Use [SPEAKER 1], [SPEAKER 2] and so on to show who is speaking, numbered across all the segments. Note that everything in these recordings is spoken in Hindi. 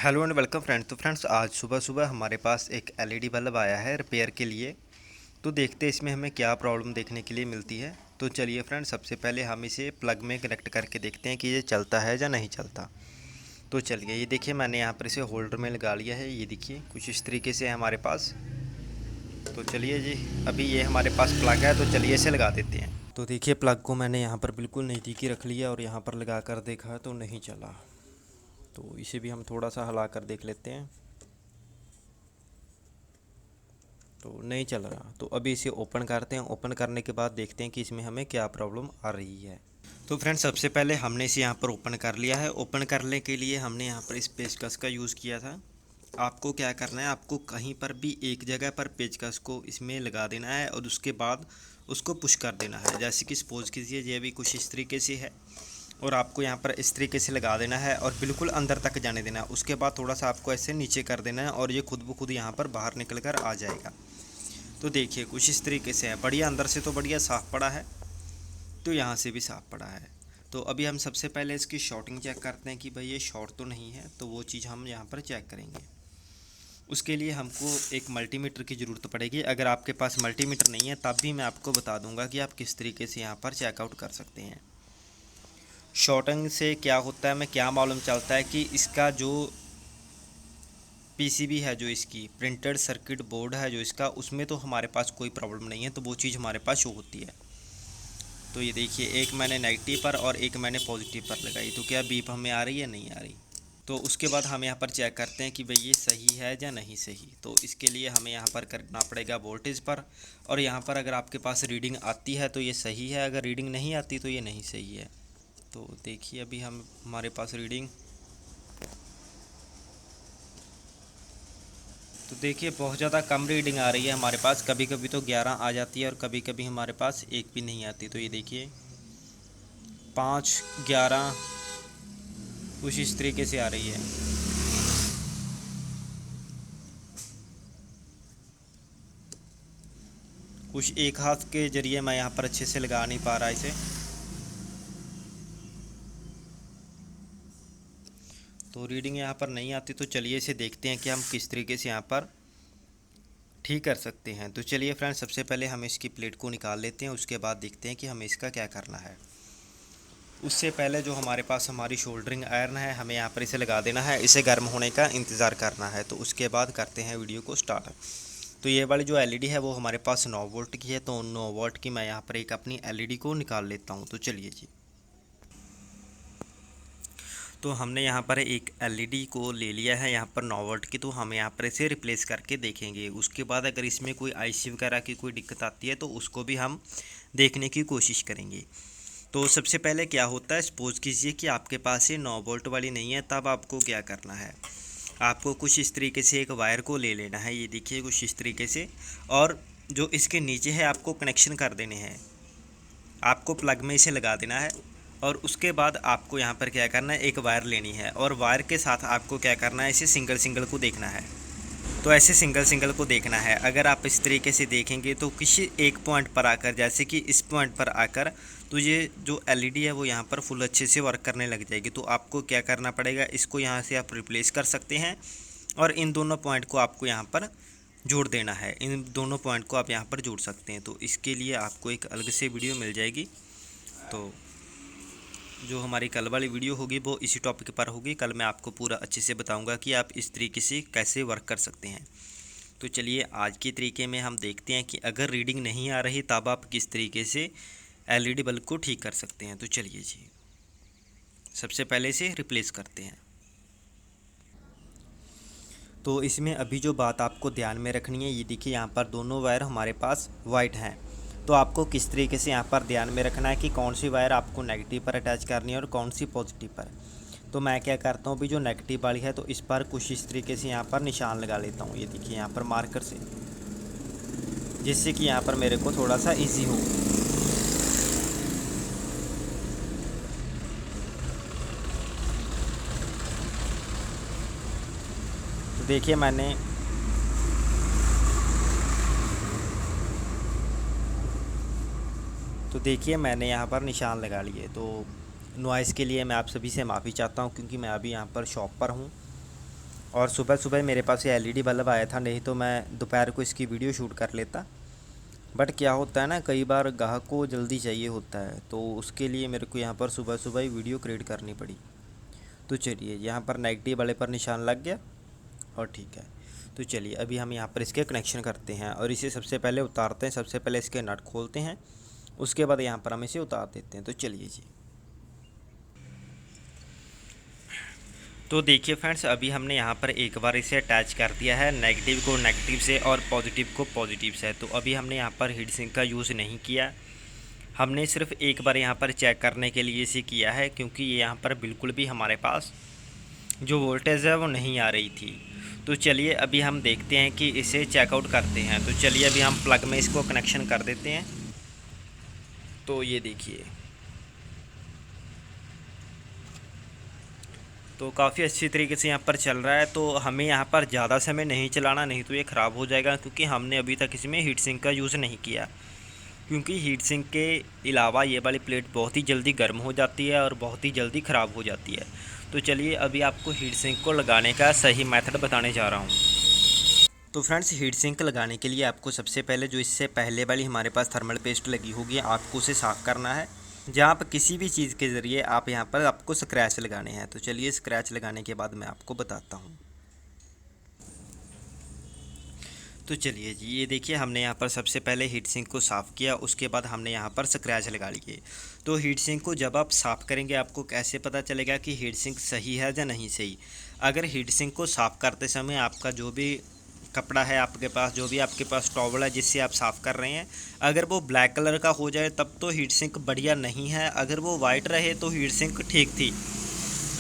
[SPEAKER 1] Hello and welcome friends. तो फ्रेंड्स आज सुबह सुबह हमारे पास एक एलईडी बल्ब आया है रिपेयर के लिए। तो देखते हैं इसमें हमें क्या प्रॉब्लम देखने के लिए मिलती है। तो चलिए फ्रेंड्स, सबसे पहले हम इसे प्लग में कनेक्ट करके देखते हैं कि ये चलता है या नहीं चलता। तो चलिए, ये देखिए मैंने यहाँ पर इसे होल्डर में लगा लिया है। ये देखिए कुछ इस तरीके से है हमारे पास। तो चलिए जी, अभी ये हमारे पास प्लग है, तो चलिए इसे लगा देते हैं। तो देखिए प्लग को मैंने यहाँ पर बिल्कुल नज़दीकी रख लिया और यहाँ पर लगा कर देखा तो नहीं चला। तो इसे भी हम थोड़ा सा हिला कर देख लेते हैं। तो नहीं चल रहा। तो अभी इसे ओपन करते हैं। ओपन करने के बाद देखते हैं कि इसमें हमें क्या प्रॉब्लम आ रही है। तो फ्रेंड्स सबसे पहले हमने इसे यहाँ पर ओपन कर लिया है। ओपन करने के लिए हमने यहाँ पर इस पेचकस का यूज़ किया था। आपको क्या करना है, आपको कहीं पर भी एक जगह पर पेचकस को इसमें लगा देना है और उसके बाद उसको पुश कर देना है। जैसे कि सपोज कीजिए ये भी कुछ इस तरीके से है और आपको यहाँ पर इस तरीके से लगा देना है और बिल्कुल अंदर तक जाने देना है। उसके बाद थोड़ा सा आपको ऐसे नीचे कर देना है और ये खुद ब खुद यहाँ पर बाहर निकल कर आ जाएगा। तो देखिए कुछ इस तरीके से है। बढ़िया, अंदर से तो बढ़िया साफ़ पड़ा है, तो यहाँ से भी साफ़ पड़ा है। तो अभी हम सबसे पहले इसकी शॉर्टिंग चेक करते हैं कि भाई ये शॉर्ट तो नहीं है। तो वो चीज़ हम यहाँ पर चेक करेंगे। उसके लिए हमको एक मल्टीमीटर की ज़रूरत पड़ेगी। अगर आपके पास मल्टीमीटर नहीं है तब भी मैं आपको बता दूंगा कि आप किस तरीके से यहाँ पर चेकआउट कर सकते हैं। शॉर्टिंग से क्या होता है, हमें क्या मालूम चलता है कि इसका जो पीसीबी है, जो इसकी प्रिंटेड सर्किट बोर्ड है जो इसका, उसमें तो हमारे पास कोई प्रॉब्लम नहीं है। तो वो चीज़ हमारे पास शो होती है। तो ये देखिए, एक मैंने नेगेटिव पर और एक मैंने पॉजिटिव पर लगाई। तो क्या बीप हमें आ रही है, नहीं आ रही। तो उसके बाद हम यहाँ पर चेक करते हैं कि भाई ये सही है या नहीं सही। तो इसके लिए हमें यहाँ पर करना पड़ेगा वोल्टेज पर। और यहाँ पर अगर आपके पास रीडिंग आती है तो ये सही है, अगर रीडिंग नहीं आती तो ये नहीं सही है। तो देखिए अभी हमारे पास रीडिंग, तो देखिए बहुत ज़्यादा कम रीडिंग आ रही है हमारे पास। कभी कभी तो 11 आ जाती है और कभी कभी हमारे पास एक भी नहीं आती। तो ये देखिए 5, 11 कुछ इस तरीके से आ रही है। कुछ एक हाथ के ज़रिए मैं यहाँ पर अच्छे से लगा नहीं पा रहा इसे। तो रीडिंग यहाँ पर नहीं आती। तो चलिए इसे देखते हैं कि हम किस तरीके से यहाँ पर ठीक कर सकते हैं। तो चलिए फ्रेंड्स, सबसे पहले हम इसकी प्लेट को निकाल लेते हैं। उसके बाद देखते हैं कि हमें इसका क्या करना है। उससे पहले जो हमारे पास हमारी शोल्डरिंग आयरन है, हमें यहाँ पर इसे लगा देना है। इसे गर्म होने का इंतज़ार करना है। तो उसके बाद करते हैं वीडियो को स्टार्ट। तो ये वाली जो एलईडी है वो हमारे पास 9 वोल्ट की है। तो 9 वोल्ट की मैं यहाँ पर एक अपनी एलईडी को निकाल लेता हूँ। तो चलिए जी, तो हमने यहाँ पर एक एलईडी को ले लिया है यहाँ पर 9 वोल्ट की। तो हम यहाँ पर इसे रिप्लेस करके देखेंगे। उसके बाद अगर इसमें कोई आईसी वगैरह की कोई दिक्कत आती है तो उसको भी हम देखने की कोशिश करेंगे। तो सबसे पहले क्या होता है, सपोज कीजिए कि आपके पास ये 9 वोल्ट वाली नहीं है, तब आपको क्या करना है, आपको कुछ इस तरीके से एक वायर को ले लेना है। ये देखिए कुछ इस तरीके से, और जो इसके नीचे है आपको कनेक्शन कर देने हैं। आपको प्लग में इसे लगा देना है और उसके बाद आपको यहाँ पर क्या करना है, एक वायर लेनी है और वायर के साथ आपको क्या करना है, इसे सिंगल सिंगल को देखना है। तो ऐसे सिंगल सिंगल को देखना है। अगर आप इस तरीके से देखेंगे तो किसी एक पॉइंट पर आकर, जैसे कि इस पॉइंट पर आकर, तो ये जो एलईडी है वो यहाँ पर फुल अच्छे से वर्क करने लग जाएगी। तो आपको क्या करना पड़ेगा, इसको यहाँ से आप रिप्लेस कर सकते हैं और इन दोनों पॉइंट को आपको यहाँ पर जोड़ देना है। इन दोनों पॉइंट को आप यहाँ पर जोड़ सकते हैं। तो इसके लिए आपको एक अलग से वीडियो मिल जाएगी। तो जो हमारी कल वाली वीडियो होगी वो इसी टॉपिक पर होगी। कल मैं आपको पूरा अच्छे से बताऊंगा कि आप इस तरीके से कैसे वर्क कर सकते हैं। तो चलिए आज के तरीके में हम देखते हैं कि अगर रीडिंग नहीं आ रही तब आप किस तरीके से एलईडी बल्ब को ठीक कर सकते हैं। तो चलिए जी, सबसे पहले इसे रिप्लेस करते हैं। तो इसमें अभी जो बात आपको ध्यान में रखनी है, ये देखिए यहाँ पर दोनों वायर हमारे पास वाइट हैं। तो आपको किस तरीके से यहाँ पर ध्यान में रखना है कि कौन सी वायर आपको नेगेटिव पर अटैच करनी है और कौन सी पॉजिटिव पर। तो मैं क्या करता हूँ, अभी जो नेगेटिव वाली है तो इस पर कुछ इस तरीके से यहाँ पर निशान लगा लेता हूँ। ये देखिए यहाँ पर मार्कर से, जिससे कि यहाँ पर मेरे को थोड़ा सा ईजी हो। तो देखिए मैंने यहाँ पर निशान लगा लिए। तो नॉइज़ के लिए मैं आप सभी से माफ़ी चाहता हूँ, क्योंकि मैं अभी यहाँ पर शॉप पर हूँ और सुबह सुबह मेरे पास ये एलईडी बल्ब आया था, नहीं तो मैं दोपहर को इसकी वीडियो शूट कर लेता। बट क्या होता है ना, कई बार ग्राहक को जल्दी चाहिए होता है, तो उसके लिए मेरे को यहाँ पर सुबह सुबह ही वीडियो क्रिएट करनी पड़ी। तो चलिए, यहाँ पर नेगेटिव वाले पर निशान लग गया और ठीक है। तो चलिए अभी हम यहाँ पर इसके कनेक्शन करते हैं और इसे सबसे पहले उतारते हैं। सबसे पहले इसके नट खोलते हैं, उसके बाद यहाँ पर हम इसे उतार देते हैं। तो चलिए जी। तो देखिए फ्रेंड्स, अभी हमने यहाँ पर एक बार इसे अटैच कर दिया है, नेगेटिव को नेगेटिव से और पॉजिटिव को पॉजिटिव से। तो अभी हमने यहाँ पर हीट सिंक का यूज़ नहीं किया, हमने सिर्फ एक बार यहाँ पर चेक करने के लिए इसे किया है, क्योंकि ये यहाँ पर बिल्कुल भी हमारे पास जो वोल्टेज है वो नहीं आ रही थी। तो चलिए अभी हम देखते हैं कि इसे चेकआउट करते हैं। तो चलिए अभी हम प्लग में इसको कनेक्शन कर देते हैं। तो ये देखिए, तो काफ़ी अच्छी तरीके से यहाँ पर चल रहा है। तो हमें यहाँ पर ज़्यादा समय नहीं चलाना, नहीं तो ये ख़राब हो जाएगा, क्योंकि हमने अभी तक इसमें हीट सिंक का यूज़ नहीं किया। क्योंकि हीट सिंक के अलावा ये वाली प्लेट बहुत ही जल्दी गर्म हो जाती है और बहुत ही जल्दी ख़राब हो जाती है। तो चलिए अभी आपको हीट सिंक को लगाने का सही मेथड बताने जा रहा हूँ। तो फ्रेंड्स, हीट सिंक लगाने के लिए आपको सबसे पहले जो इससे पहले वाली हमारे पास थर्मल पेस्ट लगी होगी, आपको उसे साफ़ करना है। जहाँ पर किसी भी चीज़ के ज़रिए आप यहाँ पर आपको स्क्रैच लगाने हैं। तो चलिए स्क्रैच लगाने के बाद मैं आपको बताता हूँ। तो चलिए जी, ये देखिए हमने यहाँ पर सबसे पहले हीट सिंक को साफ़ किया, उसके बाद हमने यहाँ पर स्क्रैच लगा लिए। तो हीट सिंक को जब आप साफ़ करेंगे, आपको कैसे पता चलेगा कि हीट सिंक सही है या नहीं सही। अगर हीट सिंक को साफ़ करते समय आपका जो भी कपड़ा है आपके पास, जो भी आपके पास टॉवल है जिससे आप साफ़ कर रहे हैं, अगर वो ब्लैक कलर का हो जाए तब तो हीट सिंक बढ़िया नहीं है। अगर वो वाइट रहे तो हीट सिंक ठीक थी,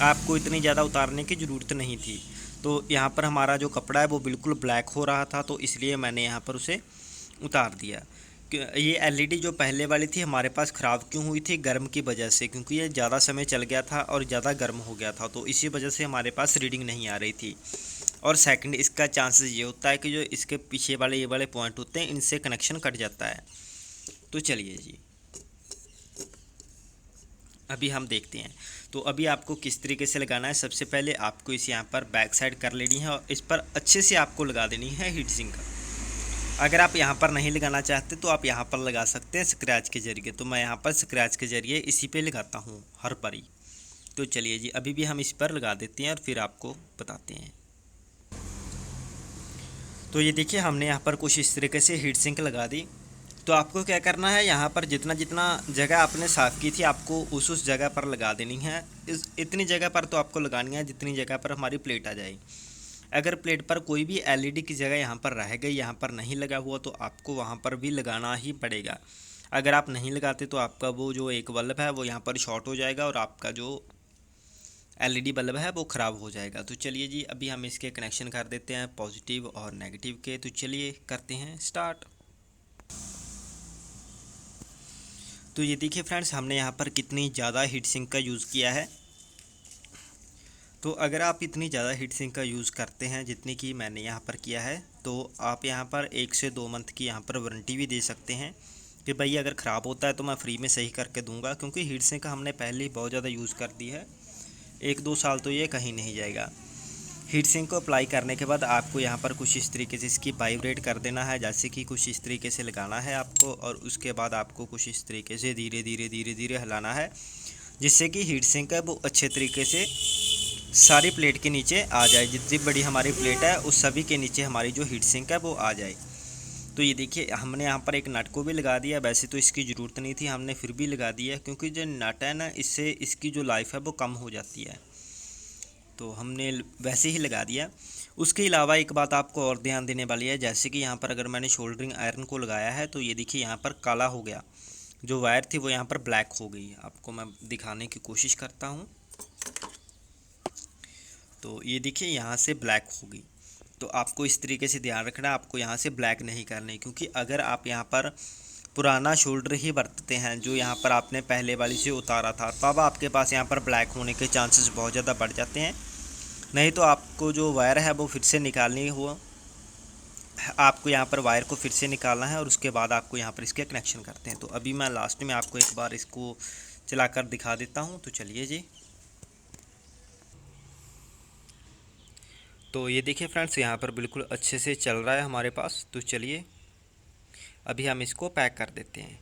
[SPEAKER 1] आपको इतनी ज़्यादा उतारने की ज़रूरत नहीं थी। तो यहाँ पर हमारा जो कपड़ा है वो बिल्कुल ब्लैक हो रहा था, तो इसलिए मैंने यहाँ पर उसे उतार दिया। ये एलईडी जो पहले वाली थी हमारे पास ख़राब क्यों हुई थी? गर्म की वजह से, क्योंकि ये ज़्यादा समय चल गया था और ज़्यादा गर्म हो गया था, तो इसी वजह से हमारे पास रीडिंग नहीं आ रही थी। और सेकंड, इसका चांसेस ये होता है कि जो इसके पीछे वाले ये वाले पॉइंट होते हैं, इनसे कनेक्शन कट जाता है। तो चलिए जी, अभी हम देखते हैं। तो अभी आपको किस तरीके से लगाना है, सबसे पहले आपको इस यहाँ पर बैक साइड कर लेनी है और इस पर अच्छे से आपको लगा देनी है हीट सिंक का। अगर आप यहाँ पर नहीं लगाना चाहते तो आप यहाँ पर लगा सकते हैं स्क्रैच के ज़रिए। तो मैं यहाँ पर स्क्रैच के ज़रिए इसी पे लगाता हूँ हर बारी। तो चलिए जी, अभी भी हम इस पर लगा देते हैं और फिर आपको बताते हैं। तो ये देखिए, हमने यहाँ पर कुछ इस तरीके से हीट सिंक लगा दी। तो आपको क्या करना है, यहाँ पर जितना जितना जगह आपने साफ़ की थी आपको उस जगह पर लगा देनी है। इतनी जगह पर तो आपको लगानी है जितनी जगह पर हमारी प्लेट आ जाए। अगर प्लेट पर कोई भी एलईडी की जगह यहाँ पर रह गई, यहाँ पर नहीं लगा हुआ, तो आपको वहाँ पर भी लगाना ही पड़ेगा। अगर आप नहीं लगाते तो आपका वो जो एक बल्ब है वो यहाँ पर शॉर्ट हो जाएगा और आपका जो एलईडी बल्ब है वो ख़राब हो जाएगा। तो चलिए जी, अभी हम इसके कनेक्शन कर देते हैं पॉजिटिव और नेगेटिव के। तो चलिए करते हैं स्टार्ट। तो ये देखिए फ्रेंड्स, हमने यहाँ पर कितनी ज़्यादा हीट सिंक का यूज़ किया है। तो अगर आप इतनी ज़्यादा हीट सिंक का यूज़ करते हैं जितनी कि मैंने यहाँ पर किया है, तो आप यहाँ पर 1 से 2 मंथ की यहाँ पर वारंटी भी दे सकते हैं कि भाई अगर ख़राब होता है तो मैं फ्री में सही करके दूंगा। क्योंकि हीट सिंक हमने पहले ही बहुत ज़्यादा यूज़ कर दी है, 1-2 साल तो ये कहीं नहीं जाएगा। हीट सिंक को अप्लाई करने के बाद आपको यहाँ पर कुछ इस तरीके से इसकी वाइब्रेट कर देना है, जैसे कि कुछ इस तरीके से लगाना है आपको, और उसके बाद आपको कुछ इस तरीके से धीरे धीरे धीरे धीरे हिलाना है, जिससे कि हीट सिंक है वो अच्छे तरीके से सारी प्लेट के नीचे आ जाए। जितनी बड़ी हमारी प्लेट है उस सभी के नीचे हमारी जो हीट सिंक है वो आ जाए। तो ये देखिए, हमने यहाँ पर एक नट को भी लगा दिया। वैसे तो इसकी ज़रूरत नहीं थी, हमने फिर भी लगा दिया, क्योंकि जो नट है ना, इससे इसकी जो लाइफ है वो कम हो जाती है, तो हमने वैसे ही लगा दिया। उसके अलावा एक बात आपको और ध्यान देने वाली है, जैसे कि यहाँ पर अगर मैंने शोल्डरिंग आयरन को लगाया है तो ये देखिए यहाँ पर काला हो गया, जो वायर थी वो यहाँ पर ब्लैक हो गई। आपको मैं दिखाने की कोशिश करता हूँ। तो ये देखिए यहाँ से ब्लैक हो गई। तो आपको इस तरीके से ध्यान रखना, आपको यहाँ से ब्लैक नहीं करनी, क्योंकि अगर आप यहाँ पर पुराना शोल्डर ही बरतते हैं जो यहाँ पर आपने पहले वाली से उतारा था, तब आपके पास यहाँ पर ब्लैक होने के चांसेस बहुत ज़्यादा बढ़ जाते हैं। नहीं तो आपको जो वायर है वो फिर से निकालनी हो, आपको यहाँ पर वायर को फिर से निकालना है और उसके बाद आपको यहाँ पर इसके कनेक्शन करते हैं। तो अभी मैं लास्ट में आपको एक बार इसको चलाकर दिखा देता हूँ। तो चलिए जी। तो ये देखिए फ्रेंड्स, यहाँ पर बिल्कुल अच्छे से चल रहा है हमारे पास। तो चलिए अभी हम इसको पैक कर देते हैं।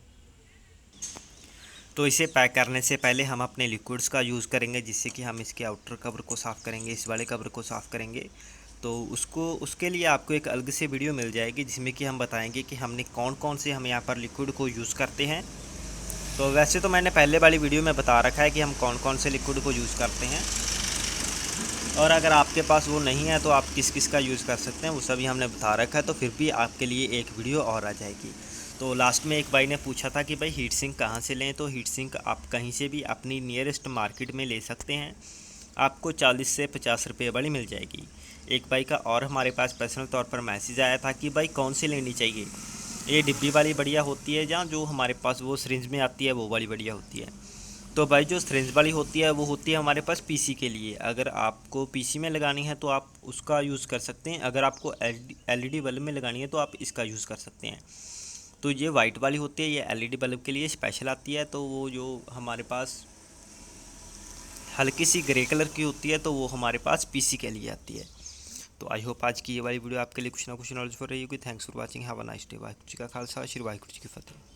[SPEAKER 1] तो इसे पैक करने से पहले हम अपने लिक्विड्स का यूज़ करेंगे, जिससे कि हम इसके आउटर कवर को साफ़ करेंगे, इस वाले कवर को साफ़ करेंगे। तो उसके लिए आपको एक अलग से वीडियो मिल जाएगी, जिसमें कि हम बताएंगे कि हमने कौन कौन से हम यहाँ पर लिक्विड को यूज़ करते हैं। तो वैसे तो मैंने पहले वाली वीडियो में बता रखा है कि हम कौन कौन से लिक्विड को यूज़ करते हैं, और अगर आपके पास वो नहीं है तो आप किस किस का यूज़ कर सकते हैं वो सभी हमने बता रखा है। तो फिर भी आपके लिए एक वीडियो और आ जाएगी। तो लास्ट में एक भाई ने पूछा था कि भाई हीट सिंक कहाँ से लें, तो हीट सिंक आप कहीं से भी अपनी नियरेस्ट मार्केट में ले सकते हैं। आपको 40 से 50 रुपये वाली मिल जाएगी। एक भाई का और हमारे पास पर्सनल तौर पर मैसेज आया था कि भाई कौन सी लेनी चाहिए, ये डिब्बी वाली बढ़िया होती है या जो हमारे पास वो सिरिंज में आती है वो वाली बढ़िया होती है। तो भाई जो सिरिंज वाली होती है वो होती है हमारे पास पीसी के लिए। अगर आपको पीसी में लगानी है तो आप उसका यूज़ कर सकते हैं। अगर आपको एलईडी बल्ब में लगानी है तो आप इसका यूज़ कर सकते हैं। तो ये वाइट वाली होती है, ये एलईडी बल्ब के लिए स्पेशल आती है। तो वो जो हमारे पास हल्की सी ग्रे कलर की होती है तो वो हमारे पास पीसी के लिए आती है। तो आई होप आज की ये वाली वीडियो आपके लिए कुछ ना कुछ नॉलेज हो रही होगी। Thanks for watching, have a nice day. Waheguru ji का खालसा, श्री वाहिगुरू जी की फतेह।